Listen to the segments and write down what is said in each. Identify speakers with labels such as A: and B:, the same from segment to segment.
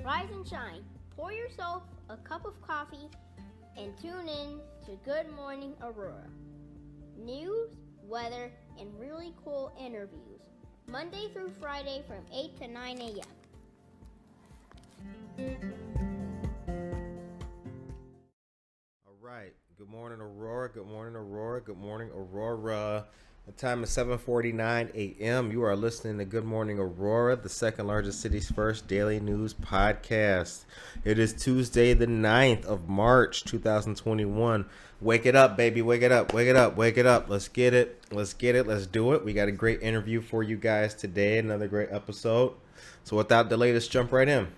A: Rise and shine. Pour yourself a cup of coffee and tune in to Good Morning Aurora. News, weather, and really cool interviews. Monday through Friday from 8 to 9 a.m.
B: All right. Good morning, Aurora. Good morning, Aurora. Good morning, Aurora. The time is 7:49 a.m. You are listening to Good Morning Aurora, the second largest city's first daily news podcast. It is Tuesday, the 9th of March, 2021. Wake it up, baby. Wake it up. Wake it up. Wake it up. Let's get it. Let's get it. Let's do it. We got a great interview for you guys today. Another great episode. So without delay, let's jump right in.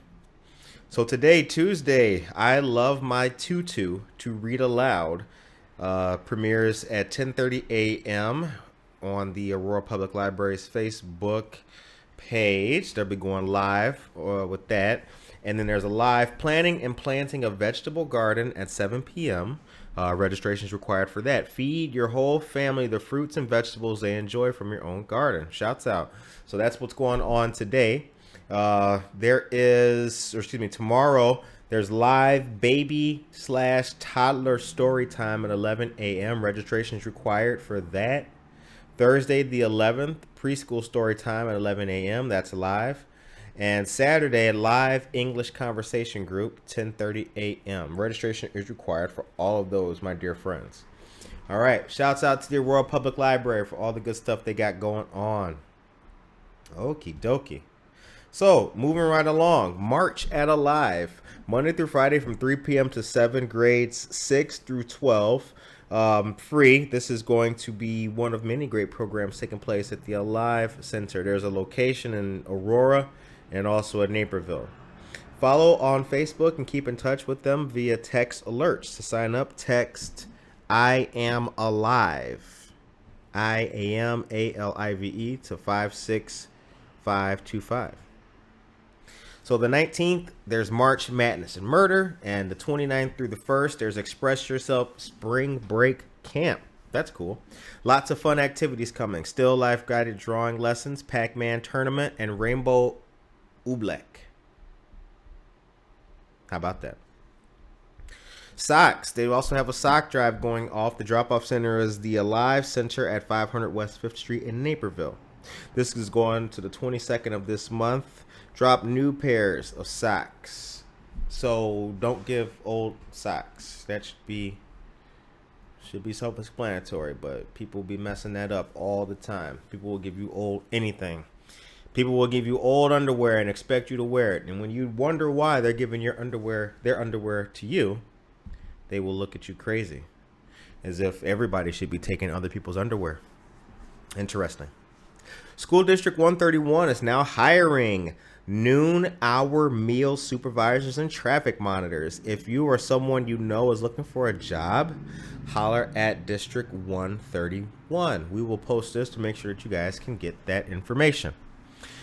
B: So today, Tuesday, I Love My Tutu to Read Aloud premieres at 10:30 a.m. on the Aurora Public Library's Facebook page. They'll be going live with that. And then there's a live planning and planting a vegetable garden at 7 p.m. Registration is required for that. Feed your whole family the fruits and vegetables they enjoy from your own garden. Shouts out. So that's what's going on today. Tomorrow there's live baby/toddler story time at 11 a.m. Registration is required for that. Thursday the 11th, preschool story time at 11 a.m. That's live. And Saturday, live English conversation group, 10:30 a.m. Registration is required for all of those, my dear friends. All right. Shouts out to the Aurora Public Library for all the good stuff they got going on. Okie dokie. So, moving right along, March at Alive, Monday through Friday from 3 p.m. to 7, grades 6 through 12, free. This is going to be one of many great programs taking place at the Alive Center. There's a location in Aurora and also at Naperville. Follow on Facebook and keep in touch with them via text alerts. To sign up, text I am alive, IAMALIVE to 56525. So the 19th, there's March Madness and Murder. And the 29th through the 1st, there's Express Yourself Spring Break Camp. That's cool. Lots of fun activities coming. Still life guided drawing lessons, Pac-Man tournament, and Rainbow Oobleck. How about that? Socks. They also have a sock drive going off. The drop-off center is the Alive Center at 500 West 5th Street in Naperville. This is going to the 22nd of this month. Drop new pairs of socks. So don't give old socks. That should be self-explanatory, but people will be messing that up all the time. People will give you old anything. People will give you old underwear and expect you to wear it. And when you wonder why they're giving their underwear to you, they will look at you crazy. As if everybody should be taking other people's underwear. Interesting. School District 131 is now hiring noon-hour meal supervisors and traffic monitors. If you or someone you know is looking for a job, holler at District 131. We will post this to make sure that you guys can get that information.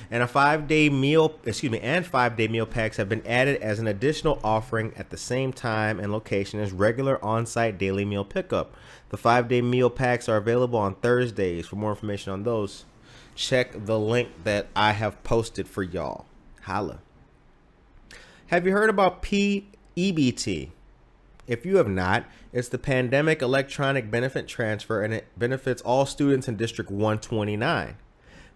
B: And 5-day meal packs have been added as an additional offering at the same time and location as regular on-site daily meal pickup. The 5-day meal packs are available on Thursdays. For more information on those, check the link that I have posted for y'all. Holla. Have you heard about PEBT? If you have not, it's the Pandemic Electronic Benefit Transfer, and it benefits all students in District 129.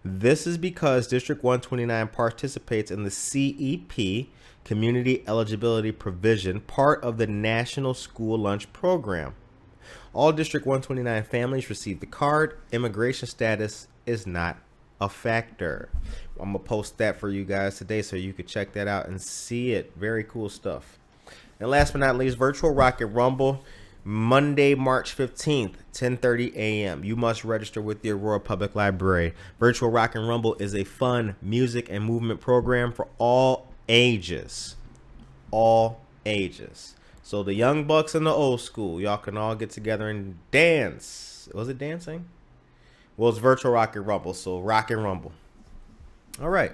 B: This is because District 129 participates in the CEP, Community Eligibility Provision, part of the National School Lunch Program. All District 129 families receive the card. Immigration status is not a factor. I'm going to post that for you guys today so you can check that out and see it. Very cool stuff. And last but not least, Virtual Rocket Rumble, Monday, March 15th, 10:30 a.m. You must register with the Aurora Public Library. Virtual Rocket Rumble is a fun music and movement program for all ages. All ages. So the young bucks and the old school, y'all can all get together and dance. Was it dancing? Well, it's Virtual Rocket Rumble, so rock and rumble. All right.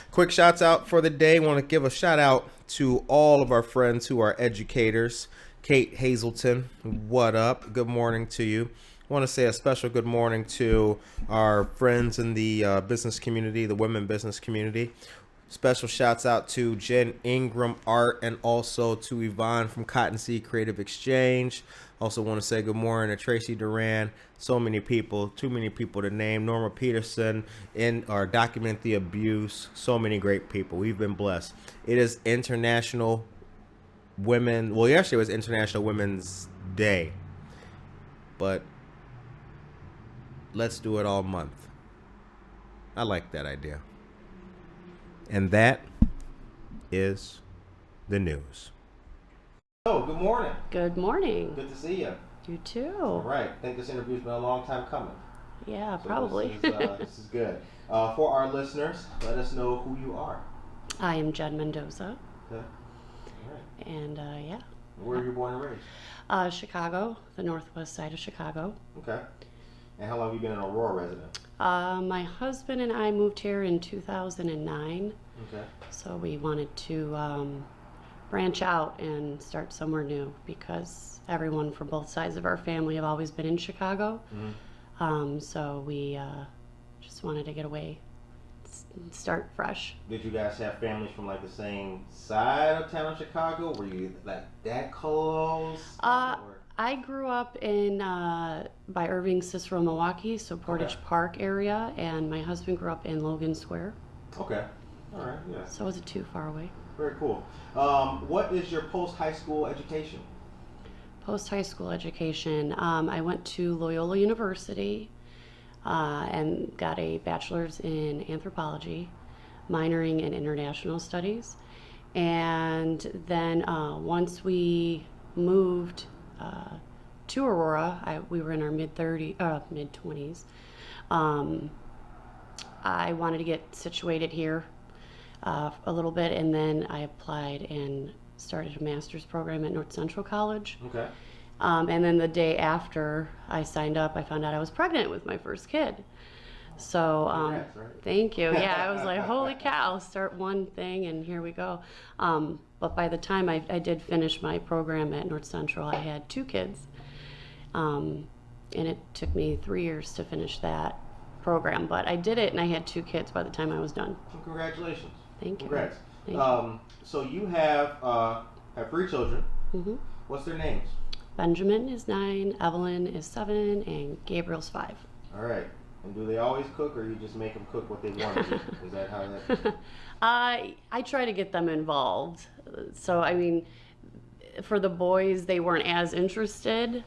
B: Quick shouts out for the day. Want to give a shout out to all of our friends who are educators. Kate Hazelton, what up? Good morning to you. I want to say a special good morning to our friends in the business community, the women business community. Special shouts out to Jen Ingram Art and also to Yvonne from Cottonseed Creative Exchange. Also want to say good morning to Tracy Duran. So many people, too many people to name. Norma Peterson Document the Abuse. So many great people. We've been blessed. It is International Women. Well, yesterday was International Women's Day, but let's do it all month. I like that idea. And that is the news. Oh, good morning.
C: Good morning.
B: Good to see you.
C: You too.
B: All right. I think this interview's been a long time coming.
C: Yeah,
B: So
C: probably.
B: This is good. For our listeners, let us know who you are.
C: I am Jen Mendoza.
B: Okay. All right.
C: And yeah.
B: Where were you born and raised?
C: Chicago, the northwest side of Chicago.
B: Okay. And how long have you been an Aurora resident?
C: My husband and I moved here in 2009.
B: Okay.
C: So we wanted to branch out and start somewhere new because everyone from both sides of our family have always been in Chicago.
B: Mm-hmm.
C: So we just wanted to get away, start fresh.
B: Did you guys have families from like the same side of town in Chicago? Were you like that close?
C: I grew up in by Irving, Cicero, Milwaukee, so Portage Park area, and my husband grew up in Logan Square.
B: Okay. All right. Yeah.
C: So it wasn't too far away.
B: Very cool. What is your post-high school education?
C: Post-high school education, I went to Loyola University and got a bachelor's in anthropology, minoring in international studies. And then once we moved to Aurora, we were in our mid-20s. I wanted to get situated here a little bit, and then I applied and started a master's program at North Central College.
B: Okay.
C: And then the day after I signed up, I found out I was pregnant with my first kid. So
B: Congrats, right?
C: thank you. Yeah, I was like, holy cow, start one thing and here we go. But by the time I did finish my program at North Central, I had 2 kids. And it took me 3 years to finish that program. But I did it and I had 2 kids by the time I was done.
B: Well, congratulations.
C: Thank you.
B: Congrats.
C: Thank you.
B: So you have 3 children.
C: Mm-hmm.
B: What's their names?
C: Benjamin is 9, Evelyn is 7, and Gabriel's 5.
B: All right. And do they always cook, or you just make them cook what they want to do? Is that how that?
C: I try to get them involved. So, I mean, for the boys, they weren't as interested.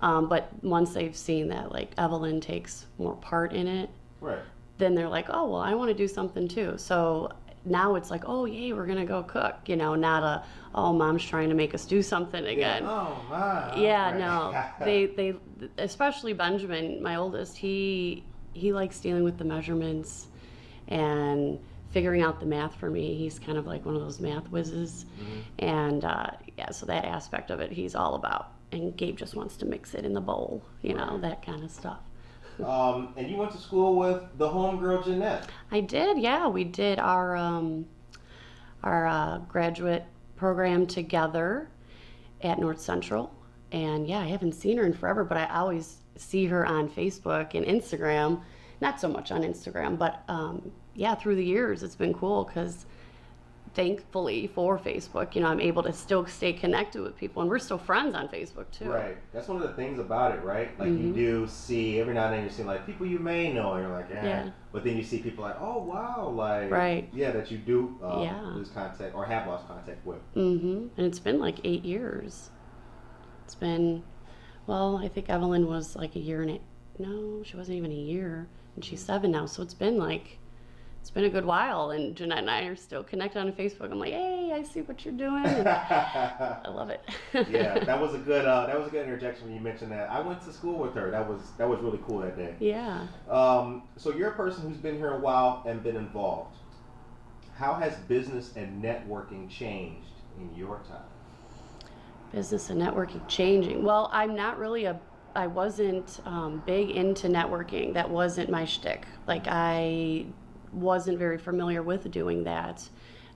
C: Mm-hmm. But once they've seen that, like, Evelyn takes more part in it,
B: Right.
C: then they're like, oh, well, I want to do something too. So now it's like, oh, yay, we're going to go cook. You know, not oh, mom's trying to make us do something again.
B: Yeah. Oh, my.
C: Yeah,
B: Right.
C: no. They especially Benjamin, my oldest, he likes dealing with the measurements and figuring out the math for me. He's kind of like one of those math whizzes. Mm-hmm. And yeah, so that aspect of it he's all about. And Gabe just wants to mix it in the bowl, you know, that kind of stuff.
B: And you went to school with the homegirl Jeanette.
C: I did, yeah. We did our graduate program together at North Central. And yeah, I haven't seen her in forever, but I always see her on Facebook and Instagram. Not so much on Instagram, but yeah, through the years it's been cool because thankfully for Facebook, you know, I'm able to still stay connected with people, and we're still friends on Facebook too.
B: Right. That's one of the things about it, right? Like
C: Mm-hmm.
B: you do see every now and then you're seeing like people you may know, and you're like,
C: Yeah.
B: But then you see people like, oh wow, like
C: Right.
B: yeah, that you do
C: Yeah.
B: lose contact or have lost contact with.
C: Mm-hmm. And it's been like 8 years. It's been, well, I think Evelyn was like a year no, she wasn't even a year, and she's 7 now. So it's been a good while, and Jeanette and I are still connected on Facebook. I'm like, hey, I see what you're doing. And I love it.
B: Yeah, that was a good interjection when you mentioned that. I went to school with her. That was really cool that day.
C: Yeah.
B: So you're a person who's been here a while and been involved. How has business and networking changed in your time?
C: Business and networking changing. Well, I'm not really I wasn't big into networking. That wasn't my shtick. Like, I wasn't very familiar with doing that.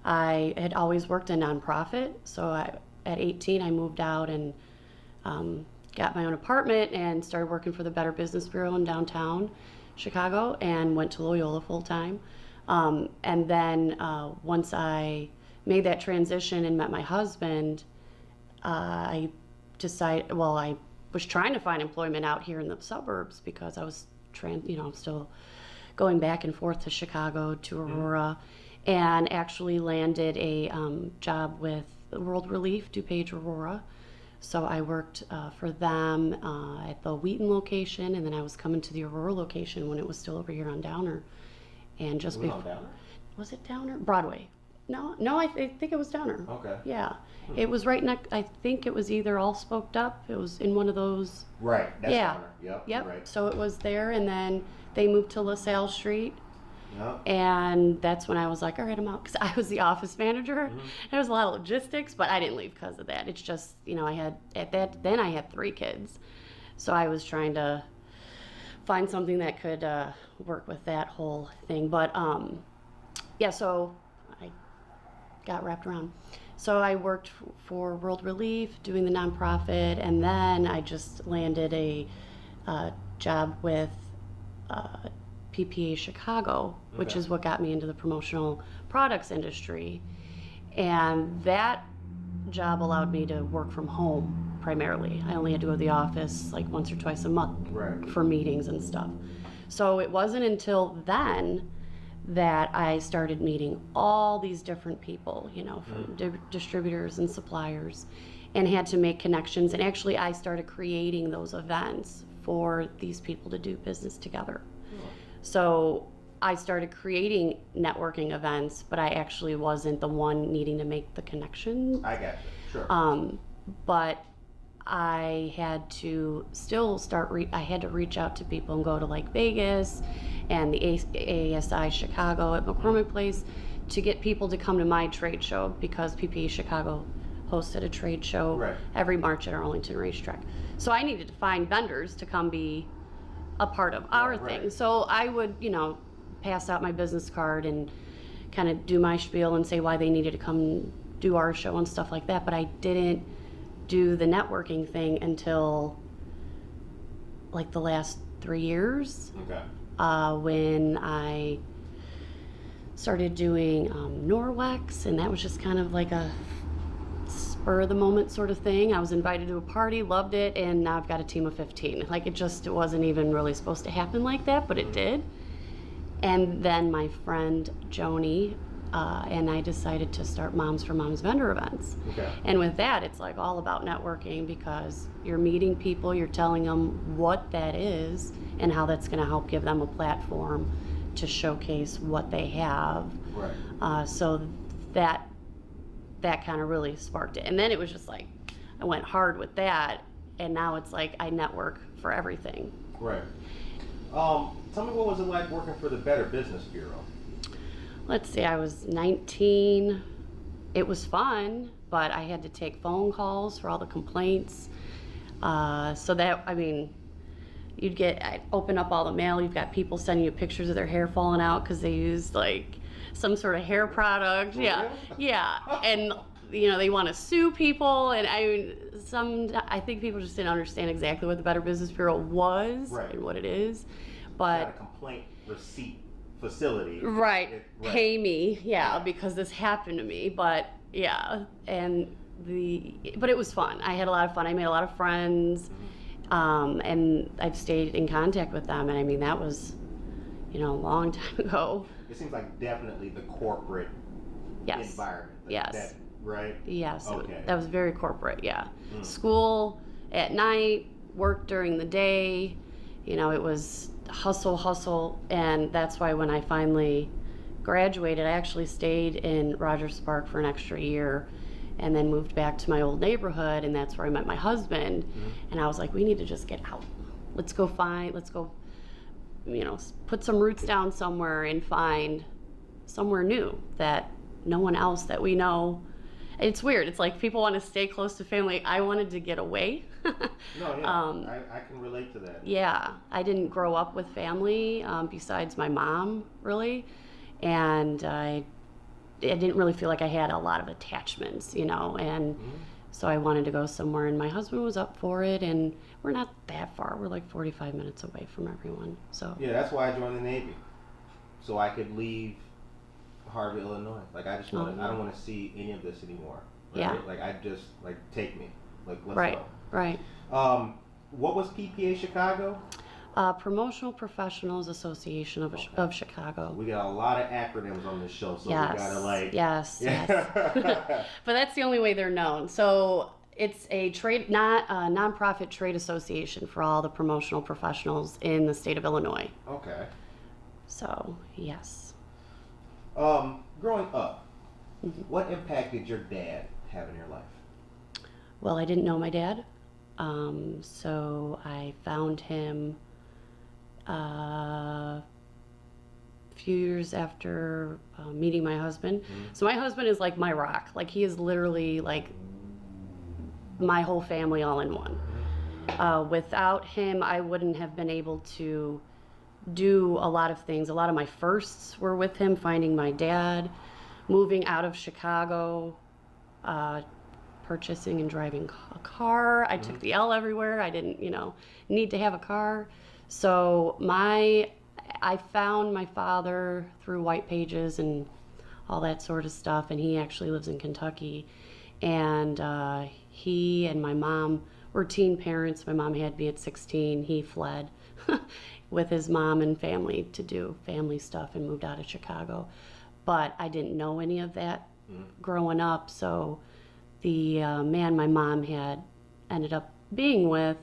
C: I had always worked in nonprofit, so at 18 I moved out and got my own apartment and started working for the Better Business Bureau in downtown Chicago and went to Loyola full time. And then once I made that transition and met my husband, I was trying to find employment out here in the suburbs because I was still going back and forth to Chicago, to Aurora, and actually landed a job with World Relief, DuPage, Aurora. So I worked for them at the Wheaton location, and then I was coming to the Aurora location when it was still over here on Downer. And just before, was it Downer? Broadway. No, I think it was Downer.
B: Okay.
C: Yeah, it was right next. I think it was either All Spoked Up. It was in one of those.
B: Right. That's
C: yeah.
B: Downer. Yep. Right.
C: So it was there, and then they moved to LaSalle Street.
B: Yep.
C: And that's when I was like, all right, I'm out, because I was the office manager. There was a lot of logistics, but I didn't leave because of that. It's just, I had 3 kids, so I was trying to find something that could work with that whole thing. But so I got wrapped around. So I worked for World Relief doing the nonprofit, and then I just landed a job with PPA Chicago, which is what got me into the promotional products industry. And that job allowed me to work from home primarily. I only had to go to the office like once or twice a month for meetings and stuff. So it wasn't until then that I started meeting all these different people, from distributors and suppliers, and had to make connections. And actually I started creating those events for these people to do business together. So I started creating networking events, but I actually wasn't the one needing to make the connection.
B: I got you. Sure.
C: But I had to still I had to reach out to people and go to like Vegas and the ASI Chicago at McCormick Place to get people to come to my trade show, because PPA Chicago hosted a trade show every March at Arlington Racetrack. So I needed to find vendors to come be a part of our thing. So I would, pass out my business card and kind of do my spiel and say why they needed to come do our show and stuff like that. But I didn't do the networking thing until like the last 3 years. When I started doing Norwex, and that was just kind of like a spur of the moment sort of thing. I was invited to a party, loved it, and now I've got a team of 15. Like it wasn't even really supposed to happen like that, but it did. And then my friend Joni and I decided to start Moms for Moms vendor events. And with that, it's like all about networking, because you're meeting people, you're telling them what that is and how that's going to help give them a platform to showcase what they have. So that kind of really sparked it. And then it was just like, I went hard with that, and now it's like I network for everything.
B: Tell me, what was it like working for the Better Business Bureau?
C: Let's see, I was 19. It was fun, but I had to take phone calls for all the complaints. So that, I'd open up all the mail, you've got people sending you pictures of their hair falling out because they used like some sort of hair product. And they want to sue people, and I think people just didn't understand exactly what the Better Business Bureau was and what it is. But
B: it's not a complaint receipt facility.
C: Pay me, because this happened to me. But but it was fun. I had a lot of fun. I made a lot of friends, and I've stayed in contact with them. And that was, a long time ago.
B: It seems like definitely the corporate environment.
C: Yes. Yes.
B: Okay.
C: That was very corporate. School at night, work during the day. It was hustle, and that's why when I finally graduated, I actually stayed in Rogers Park for an extra year, and then moved back to my old neighborhood, and that's where I met my husband. And I was like, we need to just get out. Let's go, put some roots down somewhere and find somewhere new that no one else that we know. It's weird. It's like people want to stay close to family. I wanted to get away.
B: I can relate to that.
C: I didn't grow up with family besides my mom, really. And I didn't really feel like I had a lot of attachments, and so I wanted to go somewhere, and my husband was up for it, and we're not that far. We're like 45 minutes away from everyone. So
B: that's why I joined the Navy, so I could leave Harvey, Illinois. Like I just want to. I don't want to see any of this anymore. Right?
C: Yeah.
B: Like I just like take me. Like let's
C: Right.
B: go.
C: Right.
B: What was PPA Chicago?
C: Promotional Professionals Association of Chicago.
B: We got a lot of acronyms on this show, so
C: Yes.
B: we gotta like.
C: Yes. But that's the only way they're known. So it's a nonprofit trade association for all the promotional professionals in the state of Illinois.
B: Okay.
C: So yes.
B: Growing up, what impact did your dad have in your life?
C: Well, I didn't know my dad, so I found him a few years after meeting my husband. So my husband is like my rock. Like he is literally like my whole family all in one. Without him, I wouldn't have been able to do a lot of things. A lot of my firsts were with him, finding my dad, moving out of Chicago, purchasing and driving a car. I took the L everywhere. I didn't, need to have a car. So I found my father through white pages and all that sort of stuff, and he actually lives in Kentucky. And he and my mom were teen parents. My mom had me at 16. He fled with his mom and family to do family stuff and moved out of Chicago. But I didn't know any of that growing up, so the man my mom had ended up being with,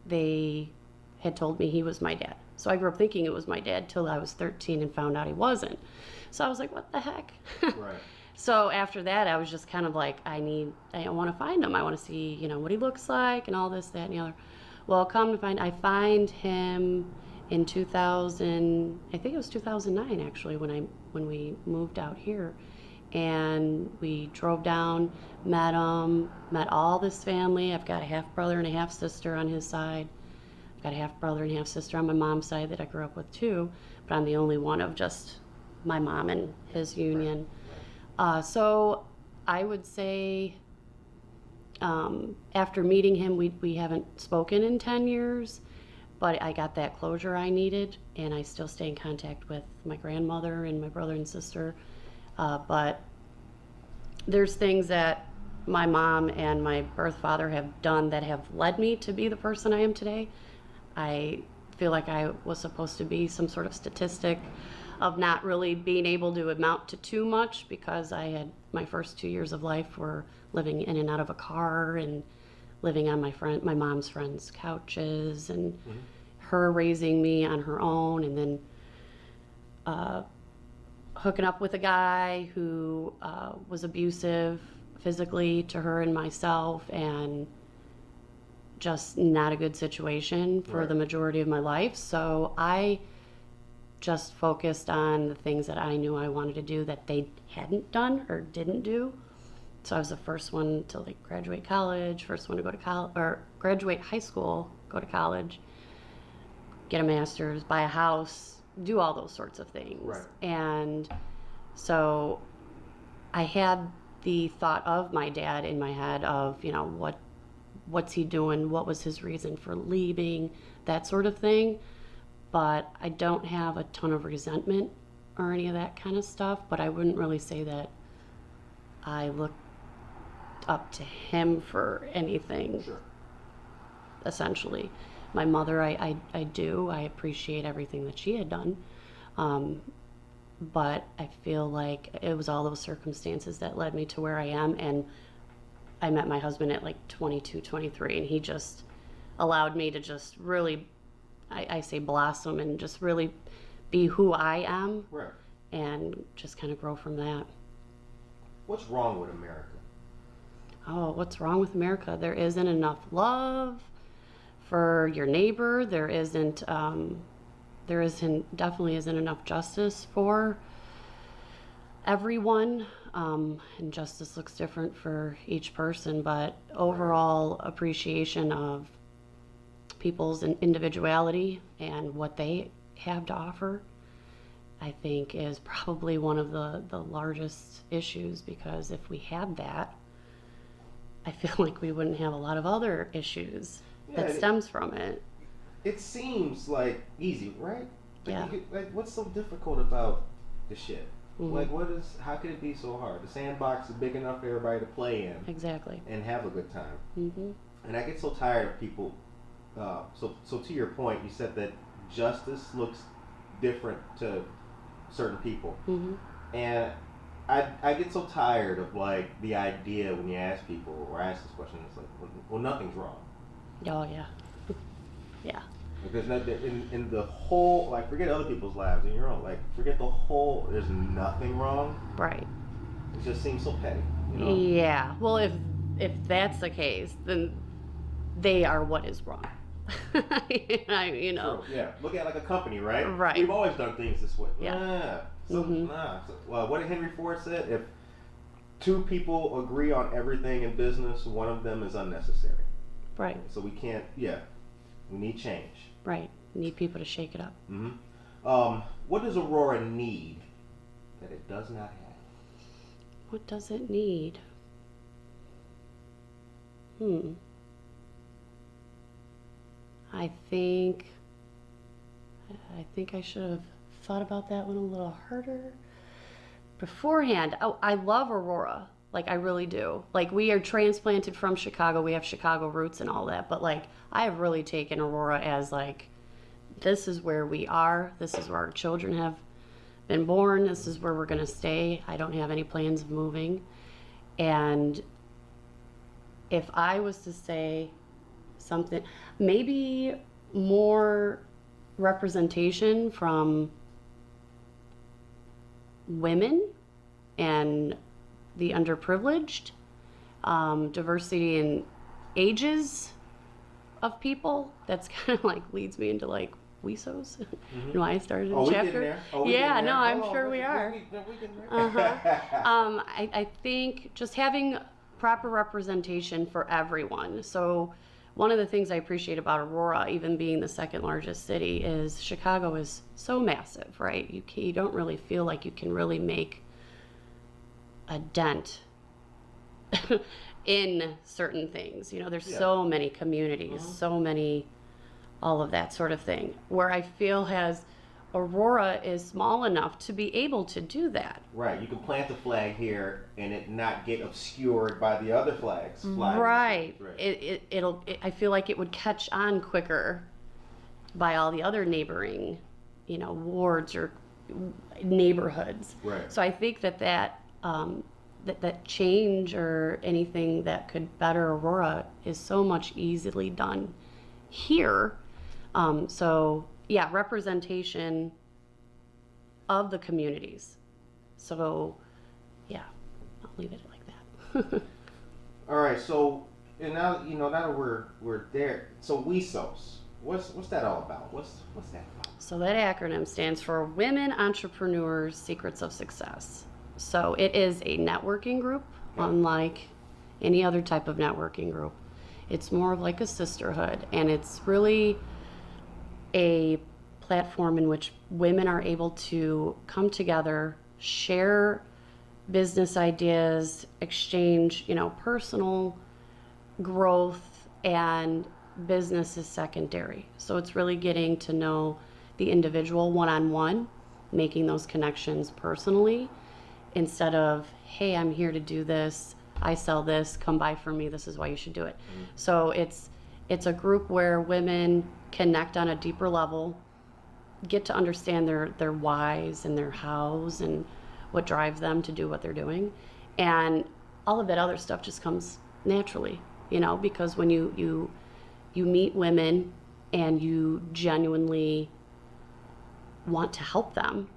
C: they had told me he was my dad. So I grew up thinking it was my dad till I was 13 and found out he wasn't. So I was like, what the heck?
B: Right.
C: So after that, I was just kind of like, I want to find him. I want to see, what he looks like and all this, that, and the other. Well, I find him in 2000, I think it was 2009 actually, when we moved out here. And we drove down, met him, met all this family. I've got a half brother and a half sister on his side. I've got a half brother and half sister on my mom's side that I grew up with too, but I'm the only one of just my mom and his union. So I would say after meeting him, we haven't spoken in 10 years, but I got that closure I needed, and I still stay in contact with my grandmother and my brother and sister. But there's things that my mom and my birth father have done that have led me to be the person I am today. I feel like I was supposed to be some sort of statistic of not really being able to amount to too much, because I had my first 2 years of life were living in and out of a car and living on my mom's friends' couches, and her raising me on her own, and then hooking up with a guy who was abusive physically to her and myself, and just not a good situation for the majority of my life. So I just focused on the things that I knew I wanted to do that they hadn't done or didn't do. So I was the first one to graduate college, first one to go to college, or graduate high school, go to college, get a master's, buy a house, do all those sorts of things.
B: Right.
C: And so I had the thought of my dad in my head of, what's he doing? What was his reason for leaving? That sort of thing. But I don't have a ton of resentment or any of that kind of stuff, but I wouldn't really say that I looked up to him for anything.
B: Sure.
C: Essentially. My mother, I do. I appreciate everything that she had done. But I feel like it was all those circumstances that led me to where I am. And I met my husband at 22, 23, and he just allowed me to just really, I say blossom, and just really be who I am.
B: Right.
C: And just kind of grow from that.
B: What's wrong with America?
C: Oh, what's wrong with America? There isn't enough love for your neighbor. There definitely isn't enough justice for everyone. And justice looks different for each person, but overall appreciation of people's individuality and what they have to offer, I think, is probably one of the largest issues, because if we had that, I feel like we wouldn't have a lot of other issues that stems from it.
B: It seems like easy, right?
C: Yeah.
B: What's so difficult about the shit. Like, how could it be so hard? The sandbox is big enough for everybody to play in.
C: Exactly.
B: And have a good time. And I get so tired of people. So to your point, you said that justice looks different to certain people. And I get so tired of, like, the idea when you ask people, or ask this question, it's like, well, nothing's wrong.
C: Oh, yeah. Yeah.
B: Because in the whole, like, forget other people's lives and your own, like, forget the whole, there's nothing wrong.
C: Right.
B: It just seems so petty, you know?
C: Yeah. Well, if that's the case, then they are what is wrong. You know.
B: True. Yeah. Look at, like, a company, right?
C: Right.
B: We've always done things this way.
C: Yeah.
B: So, well, what did Henry Ford said? If two people agree on everything in business, one of them is unnecessary.
C: Right.
B: So we can't. Yeah. We need change.
C: Right. Need people to shake it up.
B: What does Aurora need that it does not have?
C: What does it need? I think I should have thought about that one a little harder beforehand. Oh, I love Aurora. Like, I really do. Like, we are transplanted from Chicago. We have Chicago roots and all that. But, like, I have really taken Aurora as, like, this is where we are. This is where our children have been born. This is where we're going to stay. I don't have any plans of moving. And if I was to say something, maybe more representation from women and the underprivileged, diversity in ages of people. That's kind of like leads me into, like, WESOS. You know, I started a chapter. I'm sure we are. I think just having proper representation for everyone. So one of the things I appreciate about Aurora, even being the second largest city, is Chicago is so massive, right? You don't really feel like you can really make a dent in certain things. You know, there's so many communities, so many, all of that sort of thing. Where I feel Aurora is small enough to be able to do that.
B: Right. You can plant the flag here and it not get obscured by the other flags.
C: Right. I feel like it would catch on quicker by all the other neighboring, you know, wards or neighborhoods.
B: Right.
C: So I think that change or anything that could better Aurora is so much easily done here. So yeah, representation of the communities. So yeah, I'll leave it like that.
B: All right. So, and now that we're there. So WESOS, what's that all about? What's that about?
C: So that acronym stands for Women Entrepreneurs Secrets of Success. So it is a networking group, unlike any other type of networking group. It's more of like a sisterhood, and it's really a platform in which women are able to come together, share business ideas, exchange, personal growth, and business is secondary. So it's really getting to know the individual one-on-one, making those connections personally, instead of, hey, I'm here to do this, I sell this, come buy from me, this is why you should do it. Mm-hmm. So it's a group where women connect on a deeper level, get to understand their whys and their hows and what drives them to do what they're doing. And all of that other stuff just comes naturally, because when you meet women and you genuinely want to help them,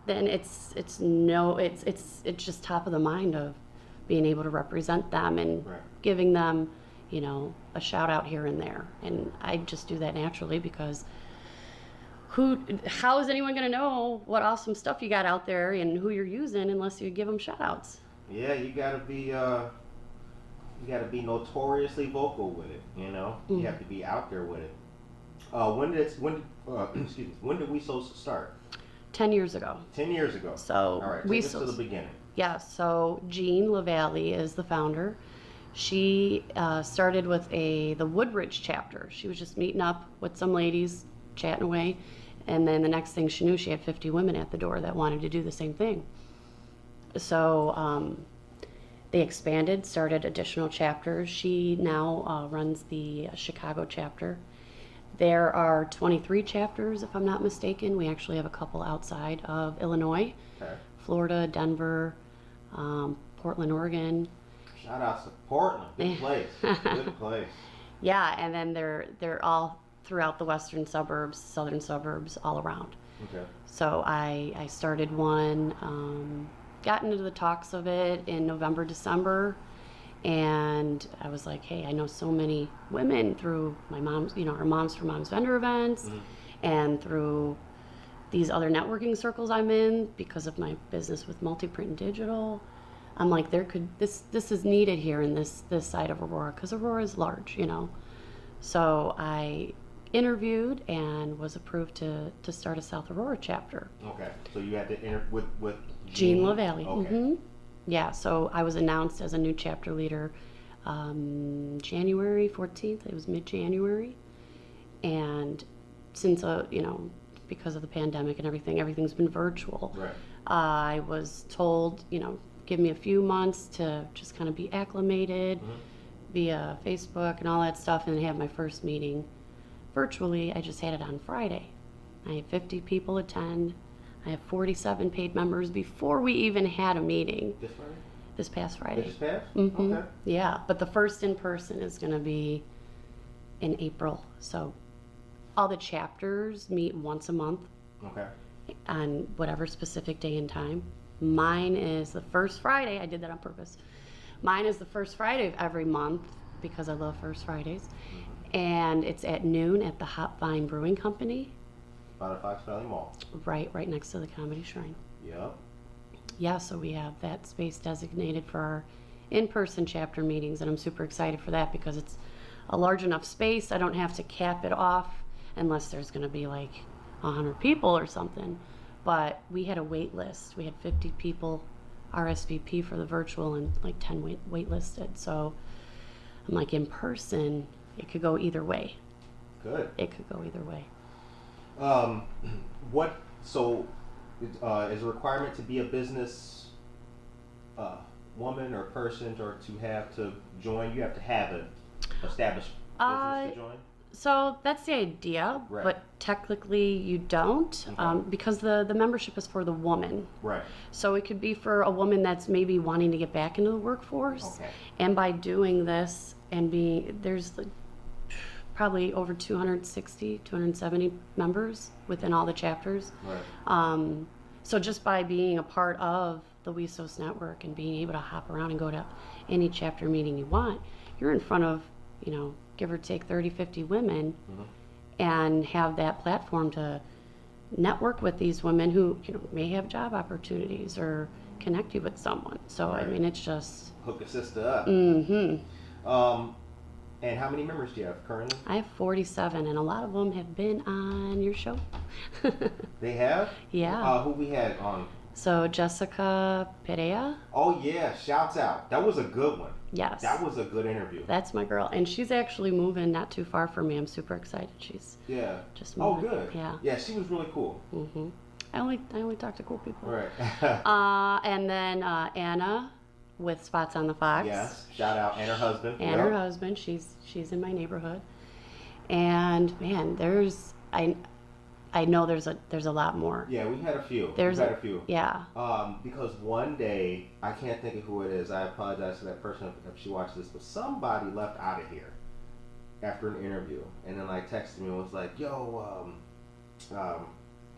C: then it's just top of the mind of being able to represent them and giving them, a shout out here and there. And I just do that naturally, because how is anyone going to know what awesome stuff you got out there and who you're using unless you give them shout outs? Yeah, you got to be notoriously vocal with it, Mm-hmm. You have to be out there with it. When did WESOS start? 10 years ago.
B: 10 years ago.
C: So
B: all right, take us to the beginning.
C: Yeah, so Jean LaValle is the founder. She started with the Woodbridge chapter. She was just meeting up with some ladies, chatting away, And then the next thing she knew, she had 50 women at the door that wanted to do the same thing. So they expanded, started additional chapters. She now runs the Chicago chapter. There are 23 chapters, if I'm not mistaken. We actually have a couple outside of Illinois,
B: Okay.
C: Florida, Denver, Portland, Oregon.
B: Shout out to Portland. Good place. Good place.
C: Yeah, and then they're all throughout the western suburbs, southern suburbs, all around.
B: Okay.
C: So I started one, got into the talks of it in November, December, and I was like, hey, I know so many women through my mom's, our Moms for Moms vendor events, and through these other networking circles I'm in because of my business with multi-print and digital. I'm like, this is needed here in this side of Aurora, because Aurora is large, So I interviewed and was approved to start a South Aurora chapter.
B: Okay. So you had to with
C: Jean LaValle.
B: Okay.
C: Yeah, so I was announced as a new chapter leader January 14th. It was mid-January. And since, because of the pandemic and everything's been virtual.
B: Right.
C: I was told, give me a few months to just kind of be acclimated via Facebook and all that stuff, and have my first meeting virtually. I just had it on Friday. I had 50 people attend. I have 47 paid members before we even had a meeting.
B: This Friday?
C: This past Friday.
B: This past?
C: Mm-hmm.
B: Okay.
C: Yeah, but the first in person is going to be in April. So all the chapters meet once a month.
B: Okay.
C: On whatever specific day and time. Mine is the first Friday. I did that on purpose. Mine is the first Friday of every month because I love first Fridays. And it's at noon at the Hop Vine Brewing Company.
B: Out of Fox Valley Mall.
C: Right next to the Comedy Shrine.
B: Yep.
C: Yeah, so we have that space designated for our in-person chapter meetings, and I'm super excited for that because it's a large enough space. I don't have to cap it off unless there's going to be like 100 people or something. But we had a wait list. We had 50 people RSVP for the virtual and like 10 wait listed. So I'm like, in person, it could go either way.
B: Good.
C: It could go either way.
B: Is a requirement to be a business woman or person or to join? You have to have an established business to join?
C: So that's the idea,
B: Right.
C: But technically you don't,
B: Okay.
C: because the membership is for the woman.
B: Right.
C: So it could be for a woman that's maybe wanting to get back into the workforce.
B: Okay.
C: And by doing this and there's like probably over 260, 270 members within all the chapters.
B: Right.
C: So just by being a part of the WESOS network and being able to hop around and go to any chapter meeting you want, you're in front of, give or take 30, 50 women, and have that platform to network with these women who may have job opportunities or connect you with someone. So
B: Right.
C: I mean, it's just
B: Hook a sister up. And how many members do you have currently?
C: I have 47, and a lot of them have been on your show.
B: They have?
C: Yeah.
B: Who we had on?
C: So Jessica Perea.
B: Oh yeah, shouts out. That was a good one.
C: Yes.
B: That was a good interview.
C: That's my girl, and she's actually moving not too far from me. I'm super excited. She's just moving.
B: Oh good.
C: Yeah.
B: Yeah, she was really cool.
C: I only talk to cool people.
B: Right.
C: And then Anna with Spots on the Fox.
B: Yes. Shout out, and her husband.
C: And her husband. She's in my neighborhood. And man, I know there's a lot more.
B: Yeah, we've had a few.
C: Yeah.
B: Because one day, I can't think of who it is. I apologize to that person if she watched this, but somebody left out of here after an interview, and then texted me and was like, "Yo,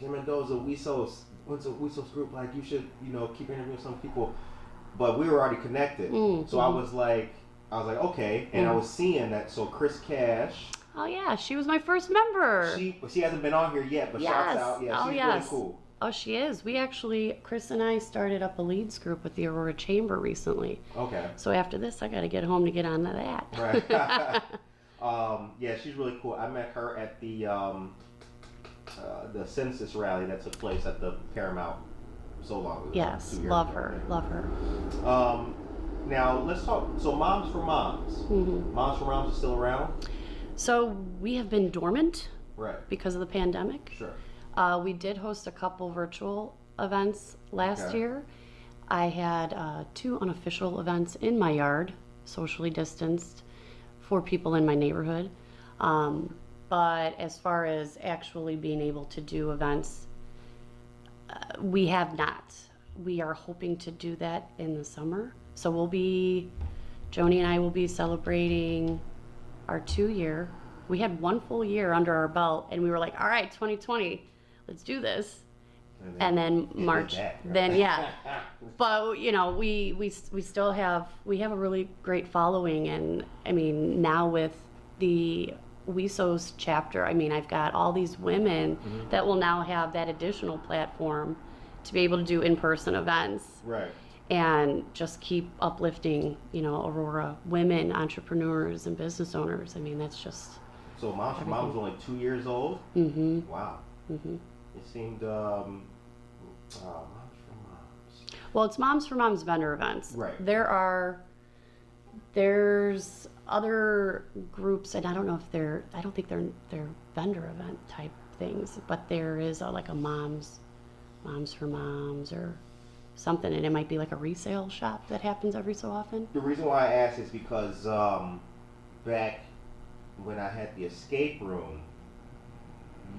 B: Jen Mendoza, WESOS, what's a WESOS group like? You should, keep interviewing some people." But we were already connected, so I was like, okay, and I was seeing that. So Chris Cash.
C: Oh yeah, she was my first member.
B: She hasn't been on here yet, but shouts out. Yeah, she's really cool.
C: Oh, she is. We actually, Chris and I started up a leads group with the Aurora Chamber recently.
B: Okay.
C: So after this, I got to get home to get on to that.
B: Right. Yeah, she's really cool. I met her at the census rally that took place at the Paramount so long ago.
C: Yes, love her.
B: Now let's talk. So Moms for Moms. Moms for Moms is still around?
C: So we have been dormant.
B: Right.
C: Because of the pandemic.
B: Sure.
C: We did host a couple virtual events last
B: Okay.
C: year. I had 2 unofficial events in my yard, socially distanced, for people in my neighborhood. But as far as actually being able to do events, we have not. We are hoping to do that in the summer. So Joni and I will be celebrating our 2-year. We had 1 full year under our belt, and we were like, all right, 2020, let's do this. And then March, then yeah. But you know, we still have a really great following, and I mean, now with the WESOS chapter, I mean, I've got all these women that will now have that additional platform to be able to do in-person events.
B: Right.
C: And just keep uplifting, you know, Aurora women, entrepreneurs, and business owners. I mean, that's just.
B: So Moms for Moms was only 2 years old?
C: Mm-hmm.
B: Wow.
C: Mm-hmm.
B: It seemed, Moms for Moms.
C: Well, it's Moms for Moms vendor events.
B: Right.
C: There's other groups, and I don't think they're vendor event type things, but there is like a Moms for Moms or something, and it might be like a resale shop that happens every so often.
B: The reason why I asked is because back when I had the escape room,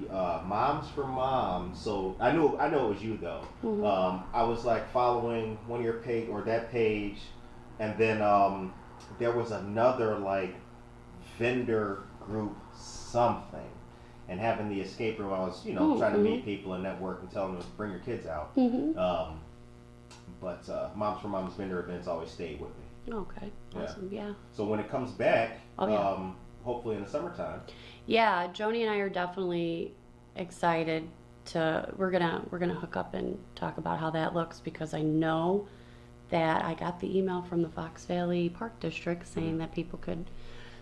B: Moms for Moms. So I know it was you though.
C: Mm-hmm.
B: I was like following one of your page or that page, and then there was another like vendor group something, and having the escape room. I was trying to meet people and network and tell them to bring your kids out.
C: Mm-hmm.
B: But Moms for Moms vendor events always stayed with me.
C: Okay, awesome, yeah.
B: So when it comes back, hopefully in the summertime.
C: Yeah, Joni and I are definitely excited to. We're gonna hook up and talk about how that looks, because I know that I got the email from the Fox Valley Park District saying that people could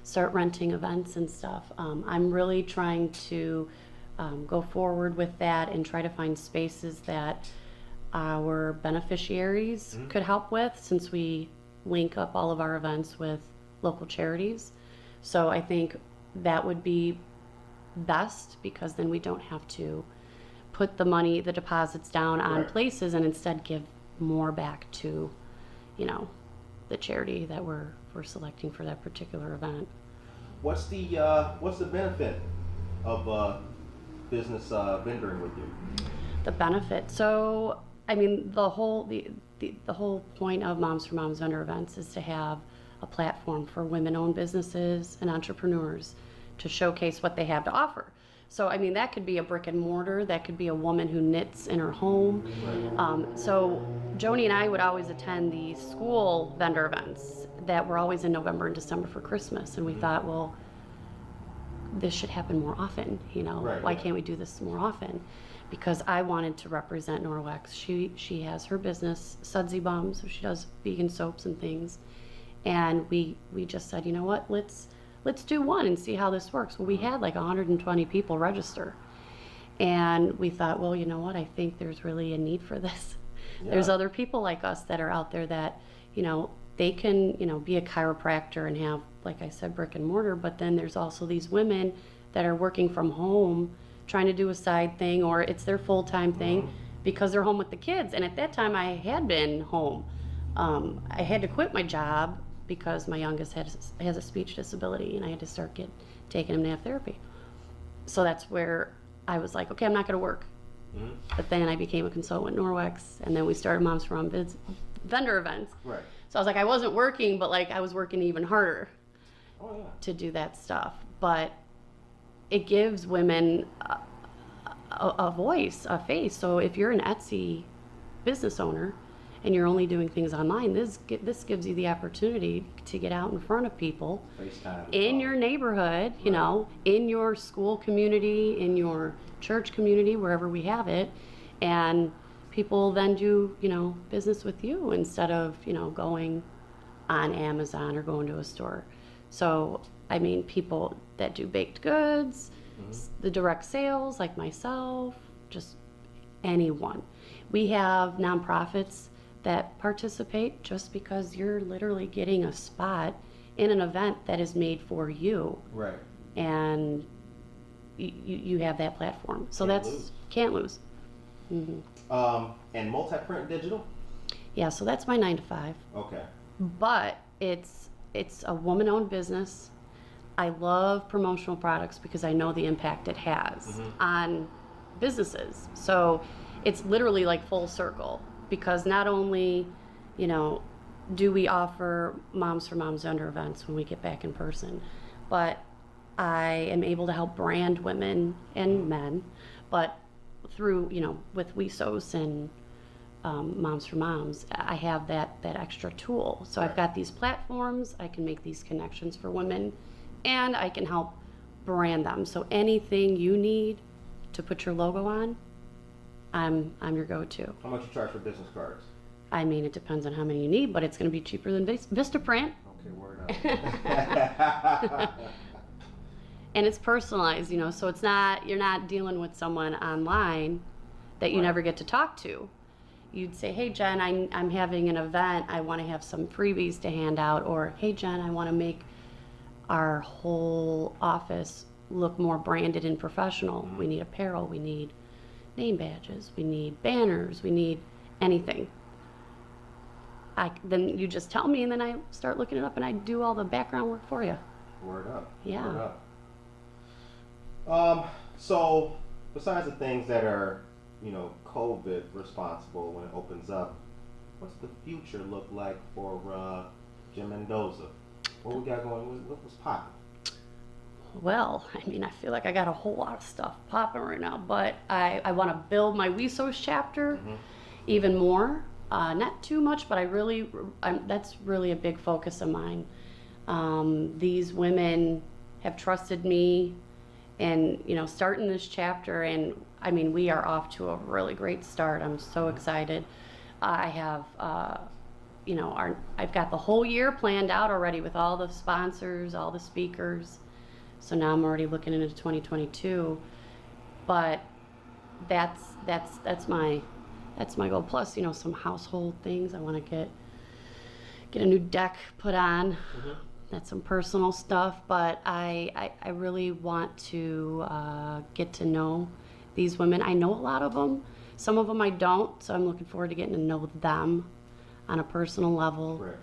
C: start renting events and stuff. I'm really trying to go forward with that and try to find spaces that our beneficiaries could help with, since we link up all of our events with local charities. So I think that would be best, because then we don't have to put the deposits down on places, and instead give more back to, the charity that we're selecting for that particular event.
B: What's the benefit of business vendoring with you?
C: The benefit. So, I mean, the whole point of Moms for Moms vendor events is to have a platform for women-owned businesses and entrepreneurs to showcase what they have to offer. So, I mean, that could be a brick and mortar, that could be a woman who knits in her home. So Joni and I would always attend the school vendor events that were always in November and December for Christmas, and we thought, well, this should happen more often, why can't we do this more often? Because I wanted to represent Norwex. She has her business, Sudsy Bum, so she does vegan soaps and things. And we just said, you know what, let's do one and see how this works. Well, we had like 120 people register. And we thought, well, you know what, I think there's really a need for this. Yeah. There's other people like us that are out there that, they can, be a chiropractor and have, like I said, brick and mortar, but then there's also these women that are working from home, trying to do a side thing, or it's their full-time thing because they're home with the kids. And at that time I had been home. I had to quit my job because my youngest has a speech disability, and I had to start taking him to have therapy. So that's where I was like, okay, I'm not going to work. But then I became a consultant with Norwex, and then we started Moms for Moms vendor events. Right. So I was like, I wasn't working, but like I was working even harder to do that stuff. But it gives women a voice, a face. So if you're an Etsy business owner and you're only doing things online, this gives you the opportunity to get out in front of people in your neighborhood, in your school community, in your church community, wherever we have it, and people then do, business with you instead of, going on Amazon or going to a store. So, I mean, people that do baked goods, the direct sales like myself, just anyone. We have nonprofits that participate just because you're literally getting a spot in an event that is made for you. Right. And, you have that platform. So can't lose.
B: And multi-print digital?
C: Yeah, so that's my 9 to 5.
B: Okay.
C: But it's a woman-owned business. I love promotional products because I know the impact it has on businesses. So it's literally like full circle, because not only, do we offer Moms for Moms Under events when we get back in person, but I am able to help brand women and men, but through, with WESOS and Moms for Moms, I have that extra tool. So I've got these platforms, I can make these connections for women, and I can help brand them. So anything you need to put your logo on, I'm your go-to.
B: How much you charge for business cards?
C: I mean, it depends on how many you need, but it's going to be cheaper than Vistaprint.
B: Okay, word up.
C: And it's personalized, so it's not, you're not dealing with someone online that you never get to talk to. You'd say, hey, Jen, I'm having an event. I want to have some freebies to hand out. Or, hey, Jen, I want to make our whole office look more branded and professional. We need apparel. We need name badges. We need banners. We need anything. Then you just tell me, and then I start looking it up, and I do all the background work for you.
B: Word up.
C: Yeah.
B: Word up. So besides the things that are, COVID responsible when it opens up, what's the future look like for Jen Mendoza? What we got going? What's popping?
C: Well, I mean, I feel like I got a whole lot of stuff popping right now, but I want to build my WESOS chapter even more. Not too much, but that's really a big focus of mine. These women have trusted me, and starting this chapter, and I mean, we are off to a really great start. I'm so excited. I have, I've got the whole year planned out already with all the sponsors, all the speakers. So now I'm already looking into 2022. But that's my goal. Plus, some household things. I want to get a new deck put on. That's some personal stuff, but I really want to get to know these women. I know a lot of them. Some of them I don't, so I'm looking forward to getting to know them on a personal level.
B: Right.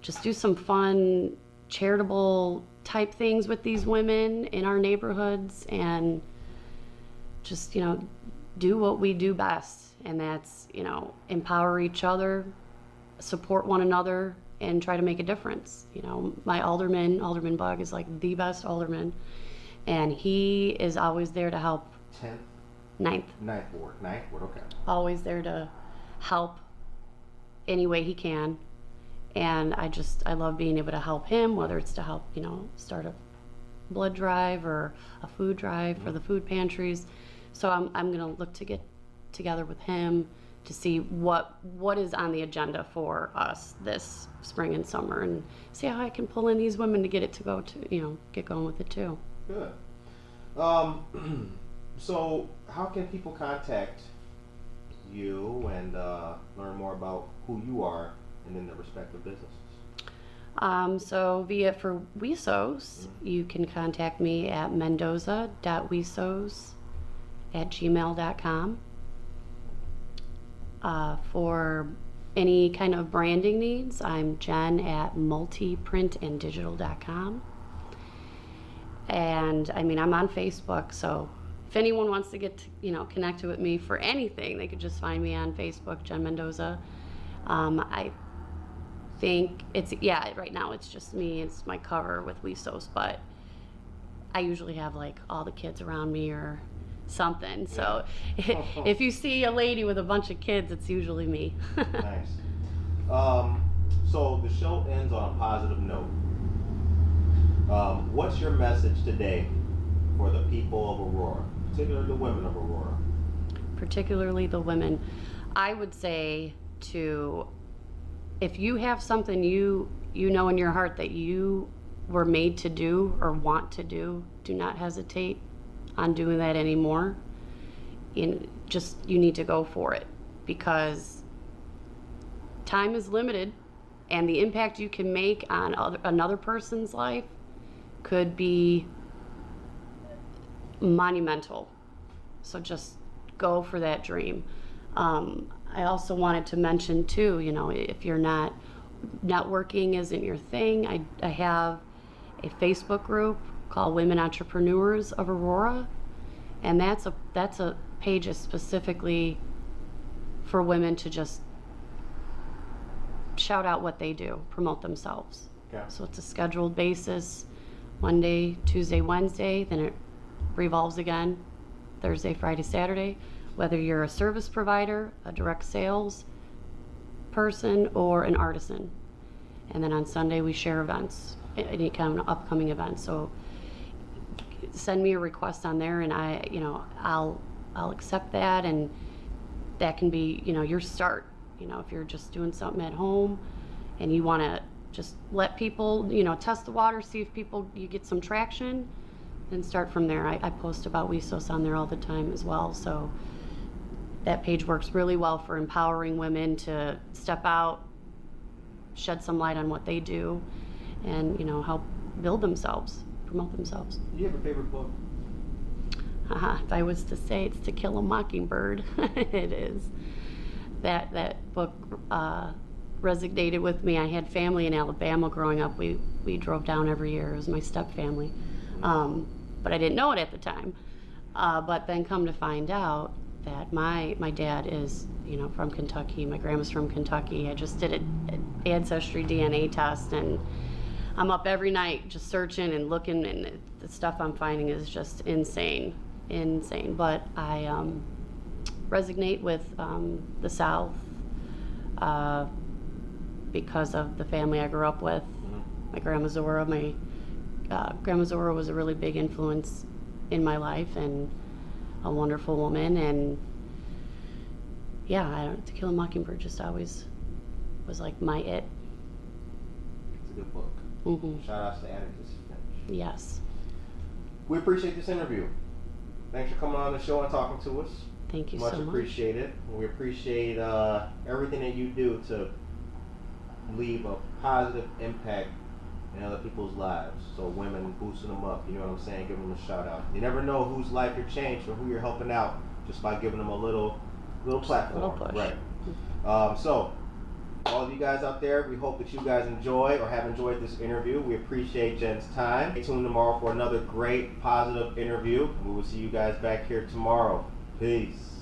C: Just do some fun, charitable type things with these women in our neighborhoods, and just, do what we do best. And that's, empower each other, support one another, and try to make a difference. My Alderman Bug is like the best alderman, and he is always there to help.
B: 10th?
C: Ninth,
B: ward, okay.
C: Always there to help any way he can. And I love being able to help him, whether it's to help, start a blood drive or a food drive for the food pantries. So I'm gonna look to get together with him to see what is on the agenda for us this spring and summer, and see how I can pull in these women to get it to go to, get going with it too.
B: Good. So how can people contact you and learn more about who you are and in the respective businesses?
C: So for WESOS, you can contact me at mendoza.wesos@gmail.com. For any kind of branding needs, I'm Jen at multiprintanddigital.com. And I mean, I'm on Facebook, so if anyone wants to get connected with me for anything, they could just find me on Facebook, Jen Mendoza. I think right now it's just me. It's my cover with WESOS, but I usually have like all the kids around me or something. So if you see a lady with a bunch of kids, it's usually me.
B: Nice. So the show ends on a positive note. What's your message today for the people of Aurora, particularly the women of Aurora?
C: Particularly the women. I would say if you have something you know in your heart that you were made to do or want to do, do not hesitate on doing that anymore. You need to go for it, because time is limited, and the impact you can make on another person's life could be monumental. So just go for that dream. I also wanted to mention too, you know, if you're not, networking isn't your thing, I have a Facebook group called Women Entrepreneurs of Aurora, and that's a page is specifically for women to just shout out what they do, promote themselves.
B: Yeah.
C: So it's a scheduled basis, Monday, Tuesday, Wednesday, then it revolves again Thursday, Friday, Saturday, whether you're a service provider, a direct sales person, or an artisan. And then on Sunday we share events, any kind of upcoming events. So send me a request on there, and I'll accept that, and that can be, you know, your start. You know, if you're just doing something at home and you want to just let people, you know, test the water, see if you get some traction, then start from there. I post about WESOS on there all the time as well. So that page works really well for empowering women to step out, shed some light on what they do, and, you know, help build themselves, promote themselves.
B: Do you have a favorite book?
C: If I was to say, it's To Kill a Mockingbird. It is. That book resonated with me. I had family in Alabama growing up. We drove down every year. It was my step family. But I didn't know it at the time. But then come to find out that my dad is, you know, from Kentucky. My grandma's from Kentucky. I just did an ancestry DNA test, and I'm up every night just searching and looking, and the stuff I'm finding is just insane. But I resonate with the South because of the family I grew up with. My grandma Zora, Grandma Zora was a really big influence in my life, and a wonderful woman. And yeah, To Kill a Mockingbird just always was like my it.
B: It's a good book.
C: Mm-hmm.
B: Shout outs to Atticus Finch.
C: Yes.
B: We appreciate this interview. Thanks for coming on the show and talking to us.
C: Thank you
B: Much
C: so much.
B: appreciated. We appreciate everything that you do to leave a positive impact in other people's lives. So women, boosting them up, you know what I'm saying, giving them a shout out. You never know whose life you're changed or who you're helping out just by giving them a little platform.
C: Little push.
B: Right. So all of you guys out there, we hope that you guys enjoy or have enjoyed this interview. We appreciate Jen's time. Stay tuned tomorrow for another great positive interview. We will see you guys back here tomorrow. Peace.